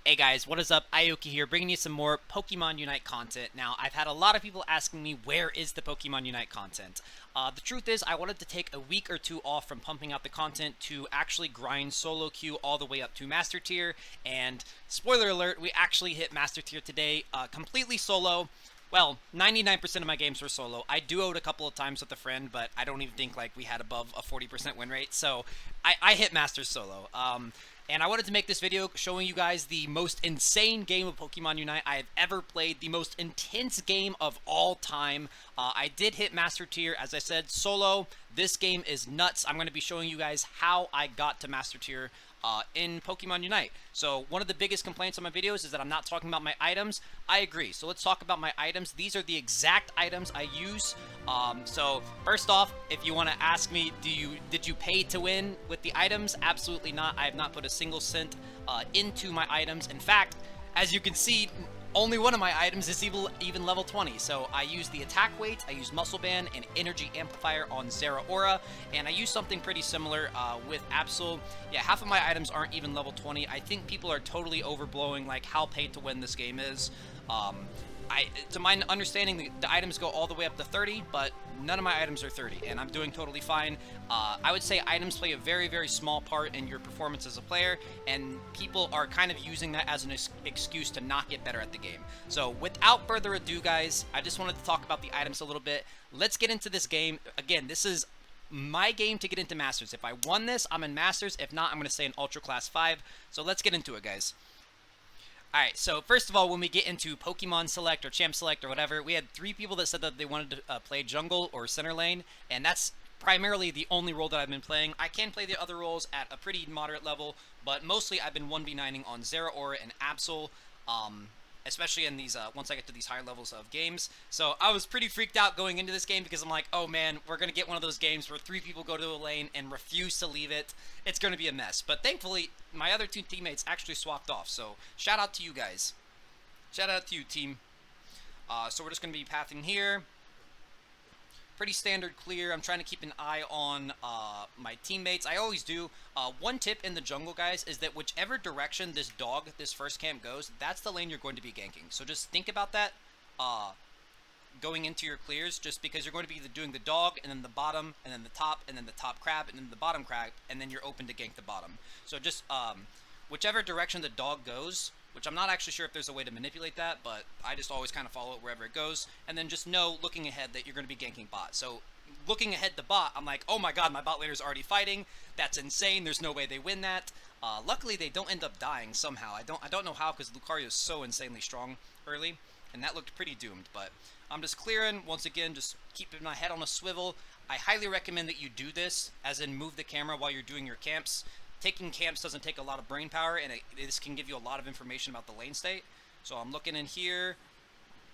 Hey guys, what is up? Aoki here, bringing you some more Pokemon Unite content. Now, I've had a lot of people asking me, where is the Pokemon Unite content? The truth is, I wanted to take a week or two off from pumping out the content to actually grind solo queue all the way up to Master Tier, and spoiler alert, we actually hit Master Tier today, completely solo. Well, 99% of my games were solo. I duoed a couple of times with a friend, but I don't even think like we had above a 40% win rate, so I hit Masters solo. And I wanted to make this video showing you guys the most insane game of Pokemon Unite I have ever played, the most intense game of all time. I did hit Master Tier, as I said, solo. This game is nuts. I'm going to be showing you guys how I got to Master Tier in Pokemon Unite. So one of the biggest complaints on my videos is that I'm not talking about my items. I agree. So let's talk about my items. These are the exact items I use. So first off, if you want to ask me, did you pay to win with the items? Absolutely not. I have not put a single cent into my items. In fact, as you can see, only one of my items is even level 20, so I use the attack weight, I use muscle band and energy amplifier on Zeraora, and I use something pretty similar with Absol. Yeah, half of my items aren't even level 20. I think people are totally overblowing like how paid to win this game is. To my understanding, the items go all the way up to 30, but none of my items are 30, and I'm doing totally fine. I would say items play a very, very small part in your performance as a player, and people are kind of using that as an excuse to not get better at the game. So without further ado, guys, I just wanted to talk about the items a little bit. Let's get into this game. Again, this is my game to get into Masters. If I won this, I'm in Masters. If not, I'm going to stay in Ultra Class 5. So let's get into it, guys. Alright, so first of all, when we get into Pokemon Select or Champ Select or whatever, we had 3 people that said that they wanted to play Jungle or Center Lane, and that's primarily the only role that I've been playing. I can play the other roles at a pretty moderate level, but mostly I've been 1v9ing on Zeraora and Absol, especially in these, once I get to these higher levels of games. So I was pretty freaked out going into this game because I'm like, oh man, we're going to get one of those games where 3 people go to a lane and refuse to leave it. It's going to be a mess. But thankfully, my other 2 teammates actually swapped off. So shout out to you guys. Shout out to you, team. So we're just going to be pathing here. Pretty standard clear. I'm trying to keep an eye on my teammates. I always do. One tip in the jungle, guys, is that whichever direction this dog, this first camp goes, that's the lane you're going to be ganking. So just think about that going into your clears, just because you're going to be either doing the dog, and then the bottom, and then the top, and then the top crab, and then the bottom crab, and then you're open to gank the bottom. So just whichever direction the dog goes, which I'm not actually sure if there's a way to manipulate that, but I just always kind of follow it wherever it goes, and then just know, looking ahead, that you're going to be ganking bot. So looking ahead to bot, I'm like, oh my god, my bot laner's already fighting. That's insane. There's no way they win that. Luckily, they don't end up dying somehow. I don't know how, because Lucario is so insanely strong early, and that looked pretty doomed. But I'm just clearing, once again, just keeping my head on a swivel. I highly recommend that you do this, as in move the camera while you're doing your camps. Taking camps doesn't take a lot of brain power, and this can give you a lot of information about the lane state. So I'm looking in here.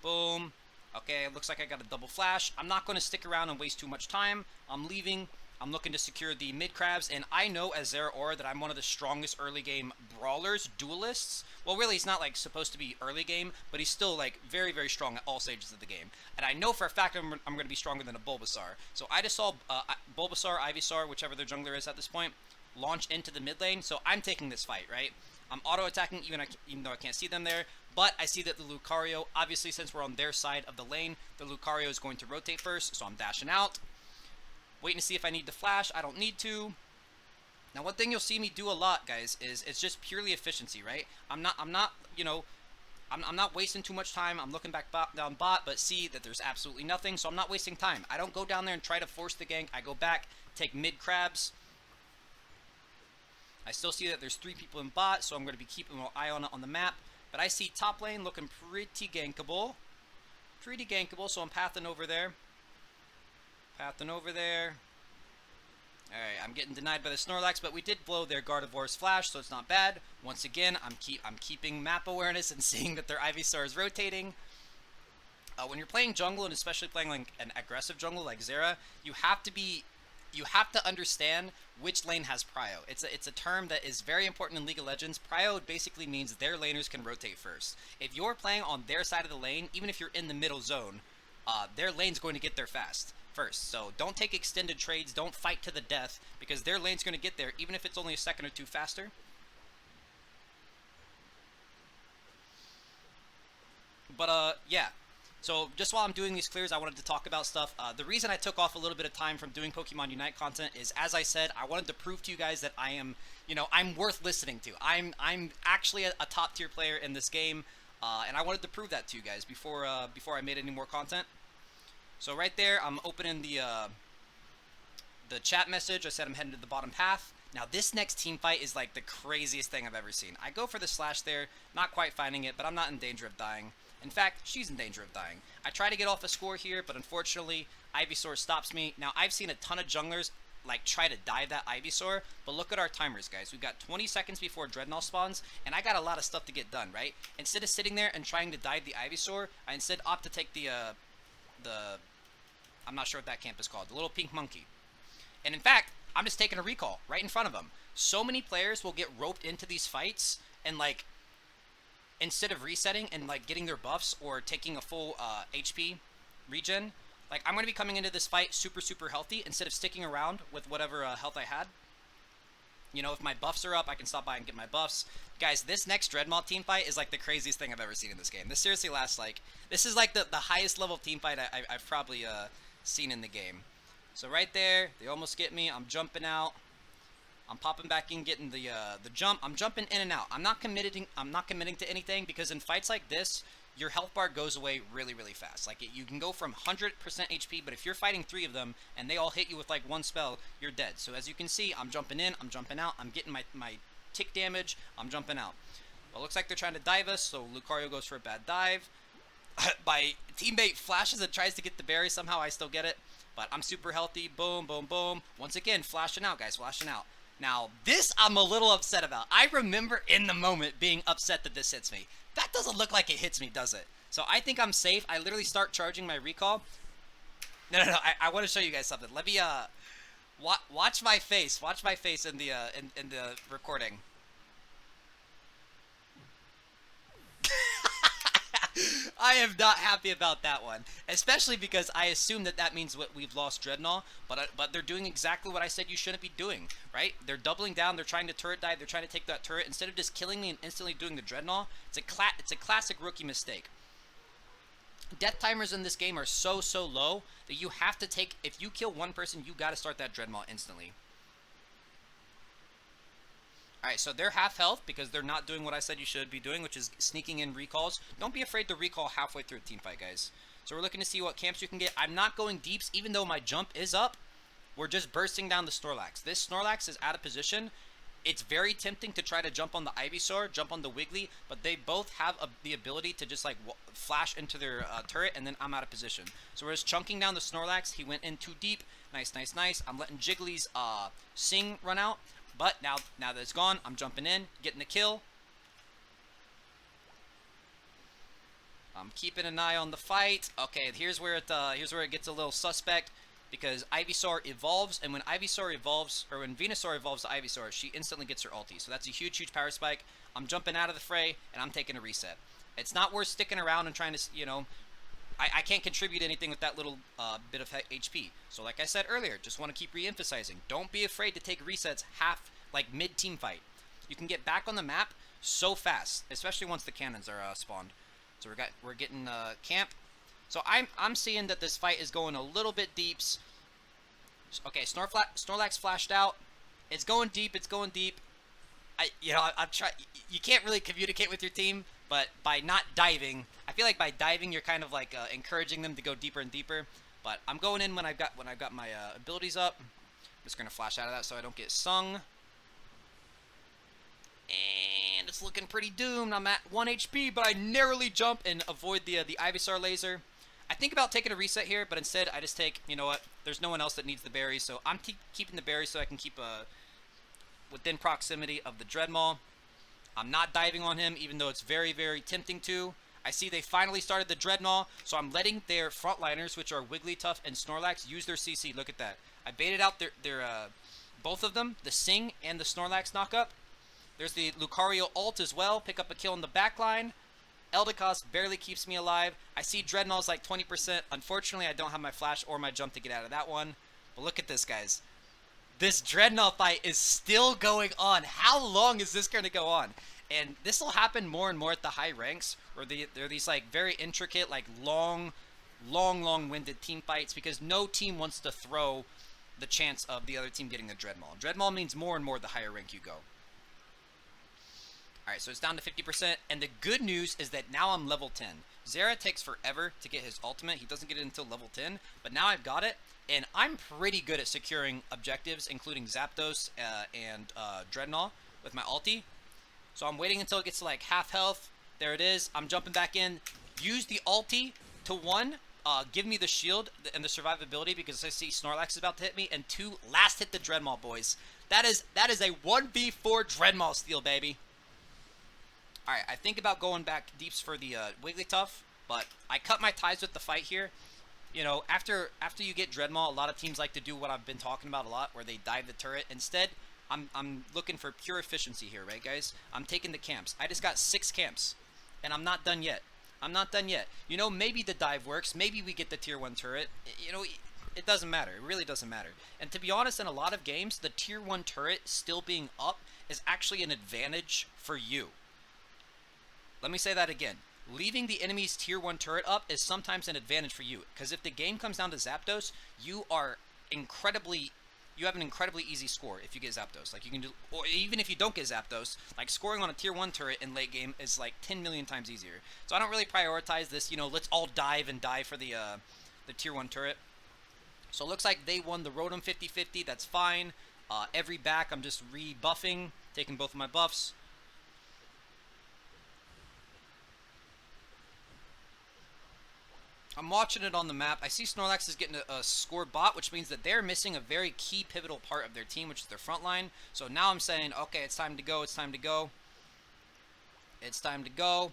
Boom. Okay, it looks like I got a double flash. I'm not going to stick around and waste too much time. I'm leaving. I'm looking to secure the mid crabs, and I know as Zeraora that I'm one of the strongest early game brawlers, duelists. Well, really, he's not like supposed to be early game, but he's still like very, very strong at all stages of the game. And I know for a fact I'm going to be stronger than a Bulbasaur. So I just saw Bulbasaur, Ivysaur, whichever their jungler is at this point, launch into the mid lane, so I'm taking this fight, right? I'm auto-attacking even though I can't see them there, but I see that the Lucario, obviously since we're on their side of the lane, the Lucario is going to rotate first, so I'm dashing out. Waiting to see if I need to flash. I don't need to. Now, one thing you'll see me do a lot, guys, is it's just purely efficiency, right? I'm not, you know, I'm not wasting too much time. I'm looking back down bot, but see that there's absolutely nothing, so I'm not wasting time. I don't go down there and try to force the gank. I go back, take mid crabs. I still see that there's 3 people in bot, so I'm going to be keeping an eye on it on the map. But I see top lane looking pretty gankable. Pretty gankable, so I'm pathing over there. Pathing over there. Alright, I'm getting denied by the Snorlax, but we did blow their Gardevoir's flash, so it's not bad. Once again, I'm keeping map awareness and seeing that their Ivysaur is rotating. When you're playing jungle, and especially playing like an aggressive jungle like Zera, you have to understand which lane has prio. It's a term that is very important in League of Legends. Prio basically means their laners can rotate first. If you're playing on their side of the lane, even if you're in the middle zone, their lane's going to get there first. So don't take extended trades, don't fight to the death, because their lane's going to get there, even if it's only a second or two faster. But yeah. So just while I'm doing these clears, I wanted to talk about stuff. The reason I took off a little bit of time from doing Pokemon Unite content is, as I said, I wanted to prove to you guys that I am, I'm worth listening to. I'm actually a top tier player in this game, and I wanted to prove that to you guys before I made any more content. So right there, I'm opening the chat message. I said I'm heading to the bottom path. Now this next team fight is like the craziest thing I've ever seen. I go for the slash there, not quite finding it, but I'm not in danger of dying. In fact, she's in danger of dying. I try to get off a score here, but unfortunately, Ivysaur stops me. Now, I've seen a ton of junglers like try to dive that Ivysaur, but look at our timers, guys. We've got 20 seconds before Dreadnought spawns, and I got a lot of stuff to get done, right? Instead of sitting there and trying to dive the Ivysaur, I instead opt to take the I'm not sure what that camp is called, the little pink monkey. And in fact, I'm just taking a recall right in front of them. So many players will get roped into these fights and like, instead of resetting and like getting their buffs or taking a full HP regen, like I'm going to be coming into this fight super healthy instead of sticking around with whatever health I had. You know, if my buffs are up, I can stop by and get my buffs. Guys, this next Dreadmaw team fight is like the craziest thing I've ever seen in this game. This seriously lasts like, this is like the highest level team fight I've probably seen in the game. So right there, they almost get me. I'm jumping out. I'm popping back in, getting the jump. I'm jumping in and out. I'm not committing to anything because in fights like this, your health bar goes away really fast. Like you can go from 100% HP, but if you're fighting 3 of them and they all hit you with like one spell, you're dead. So as you can see, I'm jumping in, I'm jumping out, I'm getting my tick damage, I'm jumping out. Well, it looks like they're trying to dive us, so Lucario goes for a bad dive. My teammate flashes and tries to get the berry. Somehow I still get it, but I'm super healthy. Boom, boom, boom. Once again, flashing out, guys, flashing out. Now, this I'm a little upset about. I remember in the moment being upset that this hits me. That doesn't look like it hits me, does it? So I think I'm safe. I literally start charging my recall. No. I want to show you guys something. Let me watch my face. Watch my face in the in the recording. I am not happy about that one, especially because I assume that means we've lost Dreadnought, but they're doing exactly what I said you shouldn't be doing, right? They're doubling down, they're trying to turret dive, they're trying to take that turret instead of just killing me and instantly doing the Dreadnought. It's a classic rookie mistake. Death timers in this game are so low that you have to take, if you kill one person, you got to start that Dreadnought instantly. Alright, so they're half health because they're not doing what I said you should be doing, which is sneaking in recalls. Don't be afraid to recall halfway through a team fight, guys. So we're looking to see what camps you can get. I'm not going deeps, even though my jump is up. We're just bursting down the Snorlax. This Snorlax is out of position. It's very tempting to try to jump on the Ivysaur, jump on the Wiggly, but they both have the ability to just like flash into their turret, and then I'm out of position. So we're just chunking down the Snorlax. He went in too deep. Nice. I'm letting Jiggly's Sing run out. But now that it's gone, I'm jumping in, getting the kill. I'm keeping an eye on the fight. Okay, here's where it gets a little suspect because Ivysaur evolves, and when Ivysaur evolves, or when Venusaur evolves to Ivysaur, she instantly gets her ulti. So that's a huge power spike. I'm jumping out of the fray, and I'm taking a reset. It's not worth sticking around and trying to, I can't contribute anything with that little bit of HP. So like I said earlier, just want to keep re-emphasizing. Don't be afraid to take resets like mid-team fight. You can get back on the map so fast, especially once the cannons are spawned. So we're getting camp. So I'm seeing that this fight is going a little bit deeps. Okay, Snorlax flashed out. It's going deep. I'm trying. You can't really communicate with your team, but by not diving, I feel like by diving you're kind of like encouraging them to go deeper and deeper. But I'm going in when I've got my abilities up. I'm just gonna flash out of that so I don't get sung. And it's looking pretty doomed. I'm at 1 HP, but I narrowly jump and avoid the Ivysaur laser. I think about taking a reset here, but instead I just take, you know what, there's no one else that needs the berries, so I'm keeping the berries so I can keep within proximity of the Dreadmaw. I'm not diving on him, even though it's very tempting to. I see they finally started the Dreadmaw, so I'm letting their frontliners, which are Wigglytuff and Snorlax, use their CC. Look at that. I baited out their both of them, the Sing and the Snorlax knockup. There's the Lucario ult as well. Pick up a kill in the back line. Eldegoss barely keeps me alive. I see Dreadnaught's like 20%. Unfortunately, I don't have my flash or my jump to get out of that one. But look at this, guys. This Dreadnought fight is still going on. How long is this going to go on? And this will happen more and more at the high ranks, where there are these like very intricate, like long-winded team fights, because no team wants to throw the chance of the other team getting a Dreadmaul. Dreadmaul means more and more the higher rank you go. Alright, so it's down to 50%, and the good news is that now I'm level 10. Zera takes forever to get his ultimate. He doesn't get it until level 10, but now I've got it, and I'm pretty good at securing objectives, including Zapdos and Dreadnought with my ulti. So I'm waiting until it gets to like half health. There it is. I'm jumping back in. Use the ulti to 1, give me the shield and the survivability because I see Snorlax is about to hit me, and 2, last hit the Dreadmaul, boys. That is a 1v4 Dreadmaul steal, baby. Alright, I think about going back deeps for the Wigglytuff, but I cut my ties with the fight here. You know, after you get Dreadmaul, a lot of teams like to do what I've been talking about a lot, where they dive the turret. Instead, I'm looking for pure efficiency here, right, guys? I'm taking the camps. I just got 6 camps, and I'm not done yet. I'm not done yet. You know, maybe the dive works. Maybe we get the tier 1 turret. You know, it doesn't matter. It really doesn't matter. And to be honest, in a lot of games, the tier 1 turret still being up is actually an advantage for you. Let me say that again. Leaving the enemy's tier 1 turret up is sometimes an advantage for you, because if the game comes down to Zapdos, you have an incredibly easy score if you get Zapdos. Like, you can do, or even if you don't get Zapdos, like scoring on a tier 1 turret in late game is like 10 million times easier. So I don't really prioritize this, you know, let's all dive and die for the tier 1 turret. So it looks like they won the Rotom 50-50, that's fine. Every back I'm just rebuffing, taking both of my buffs. I'm watching it on the map. I see Snorlax is getting a score bot, which means that they're missing a very key pivotal part of their team, which is their front line. So now I'm saying, okay, it's time to go, it's time to go. It's time to go.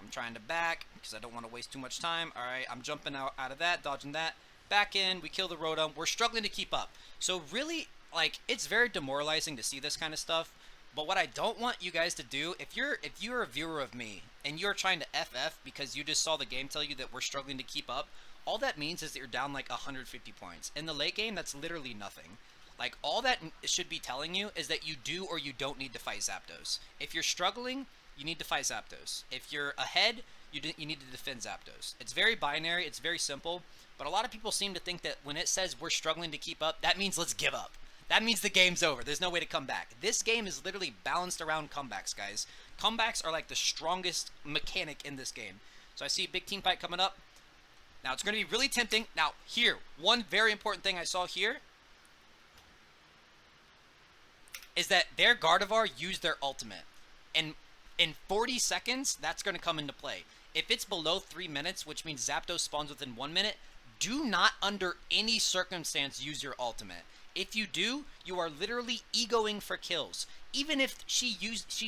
I'm trying to back, because I don't want to waste too much time. Alright, I'm jumping out of that, dodging that. Back in, we kill the Rotom. We're struggling to keep up. So really, like, it's very demoralizing to see this kind of stuff. But what I don't want you guys to do, if you're a viewer of me, and you're trying to FF because you just saw the game tell you that we're struggling to keep up, all that means is that you're down like 150 points. In the late game, that's literally nothing. Like, all that should be telling you is that you do or you don't need to fight Zapdos. If you're struggling, you need to fight Zapdos. If you're ahead, you need to defend Zapdos. It's very binary, it's very simple, but a lot of people seem to think that when it says we're struggling to keep up, that means let's give up. That means the game's over. There's no way to come back. This game is literally balanced around comebacks, guys. Comebacks are like the strongest mechanic in this game. So I see a big team fight coming up. Now, it's going to be really tempting. Now, here, one very important thing I saw here is that their Gardevoir used their ultimate. And in 40 seconds, that's going to come into play. If it's below 3 minutes, which means Zapdos spawns within 1 minute, do not under any circumstance use your ultimate. If you do, you are literally egoing for kills. Even if she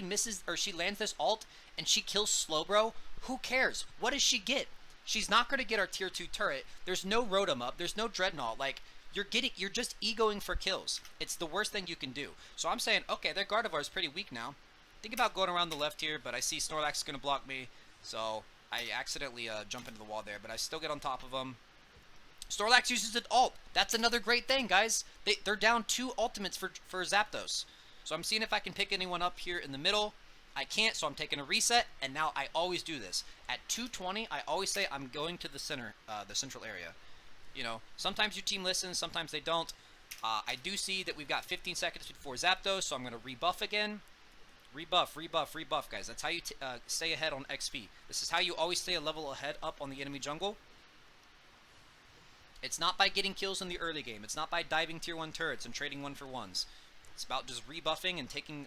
misses, or she lands this ult and she kills Slowbro, who cares? What does she get? She's not going to get our tier 2 turret. There's no Rotom up. There's no Dreadnought. Like, you're just egoing for kills. It's the worst thing you can do. So I'm saying, okay, their Gardevoir is pretty weak now. Think about going around the left here, but I see Snorlax is going to block me. So I accidentally jump into the wall there, but I still get on top of him. Snorlax uses an ult. That's another great thing, guys. They're down 2 ultimates for Zapdos. So I'm seeing if I can pick anyone up here in the middle. I can't, so I'm taking a reset, and now I always do this. At 220, I always say I'm going to the center, the central area. You know, sometimes your team listens, sometimes they don't. I do see that we've got 15 seconds before Zapdos, so I'm going to rebuff again. Rebuff, rebuff, rebuff, guys. That's how you stay ahead on XP. This is how you always stay a level ahead up on the enemy jungle. It's not by getting kills in the early game. It's not by diving tier 1 turrets and trading 1-for-1s. It's about just rebuffing and taking,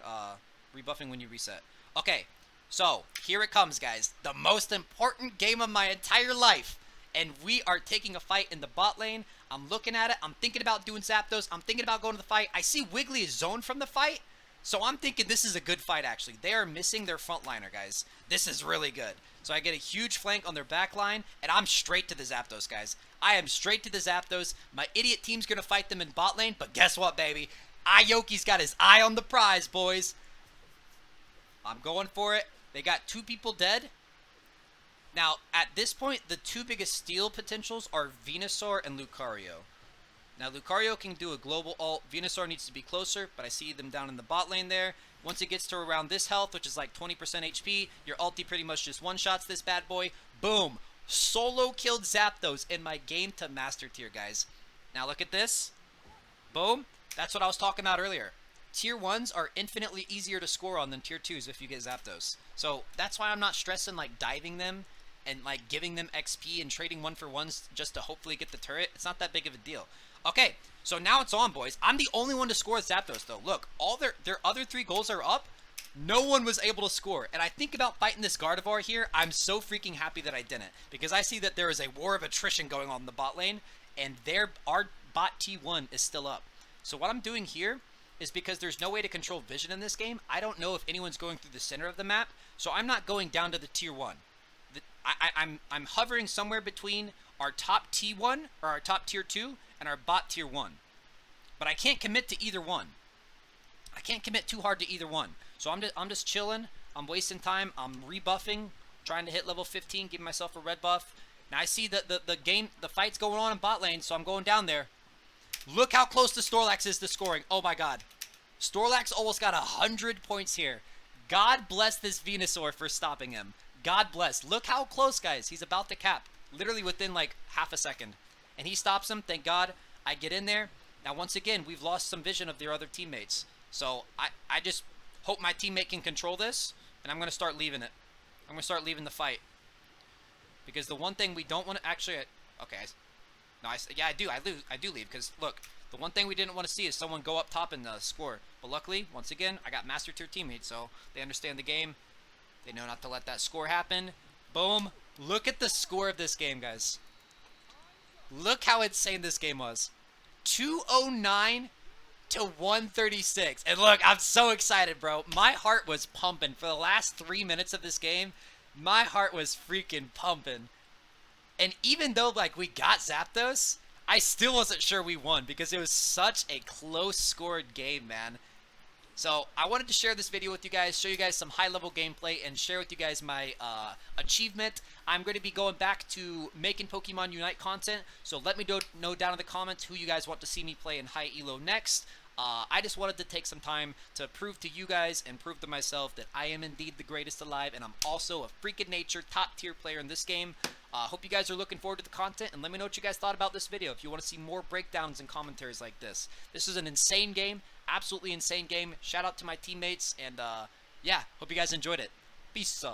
rebuffing when you reset. Okay, so here it comes, guys. The most important game of my entire life. And we are taking a fight in the bot lane. I'm looking at it. I'm thinking about doing Zapdos. I'm thinking about going to the fight. I see Wiggly is zoned from the fight. So I'm thinking this is a good fight, actually. They are missing their frontliner, guys. This is really good. So I get a huge flank on their back line, and I'm straight to the Zapdos, guys. I am straight to the Zapdos. My idiot team's going to fight them in bot lane, but guess what, baby? Ayoki's got his eye on the prize, boys. I'm going for it. They got 2 people dead. Now, at this point, the 2 biggest steal potentials are Venusaur and Lucario. Now, Lucario can do a global ult. Venusaur needs to be closer, but I see them down in the bot lane there. Once it gets to around this health, which is like 20% HP, your ulti pretty much just one-shots this bad boy. Boom. Solo killed Zapdos in my game to Master Tier, guys. Now look at this. Boom. That's what I was talking about earlier. Tier 1s are infinitely easier to score on than Tier 2s if you get Zapdos. So that's why I'm not stressing like diving them and like giving them XP and trading 1-for-1s just to hopefully get the turret. It's not that big of a deal. Okay, so now it's on, boys. I'm the only one to score Zapdos, though. Look, all their other 3 goals are up. No one was able to score. And I think about fighting this Gardevoir here. I'm so freaking happy that I didn't. Because I see that there is a war of attrition going on in the bot lane. And our bot T1 is still up. So what I'm doing here is because there's no way to control vision in this game. I don't know if anyone's going through the center of the map. So I'm not going down to the Tier 1. I'm hovering somewhere between our top T1 or our top Tier 2 and our bot Tier 1. But I can't commit to either one. I can't commit too hard to either one. So I'm just chilling. I'm wasting time. I'm rebuffing, trying to hit level 15, giving myself a red buff. Now I see that the fight's going on in bot lane, so I'm going down there. Look how close the Snorlax is to scoring. Oh my god. Snorlax almost got 100 points here. God bless this Venusaur for stopping him. God bless. Look how close, guys. He's about to cap. Literally within like half a second. And he stops him. Thank God. I get in there. Now, once again, we've lost some vision of their other teammates. So, I just hope my teammate can control this. And I'm going to start leaving it. I'm going to start leaving the fight. Because the one thing we don't want to actually... Okay. No, yeah, I do. I do leave. Because, look, the one thing we didn't want to see is someone go up top and score. But luckily, once again, I got Master Tier teammates. So, they understand the game. They know not to let that score happen. Boom. Look at the score of this game, guys. Look how insane this game was. 209 to 136. And look, I'm so excited, bro. My heart was pumping. For the last 3 minutes of this game, my heart was freaking pumping. And even though, like, we got Zapdos, I still wasn't sure we won because it was such a close-scored game, man. So, I wanted to share this video with you guys, show you guys some high-level gameplay, and share with you guys my achievement. I'm going to be going back to making Pokemon Unite content, so let me know down in the comments who you guys want to see me play in high elo next. I just wanted to take some time to prove to you guys and prove to myself that I am indeed the greatest alive, and I'm also a freaking nature top-tier player in this game. Hope you guys are looking forward to the content, and let me know what you guys thought about this video if you want to see more breakdowns and commentaries like this. This is an insane game. Absolutely insane game. Shout out to my teammates, and yeah, hope you guys enjoyed it. Peace.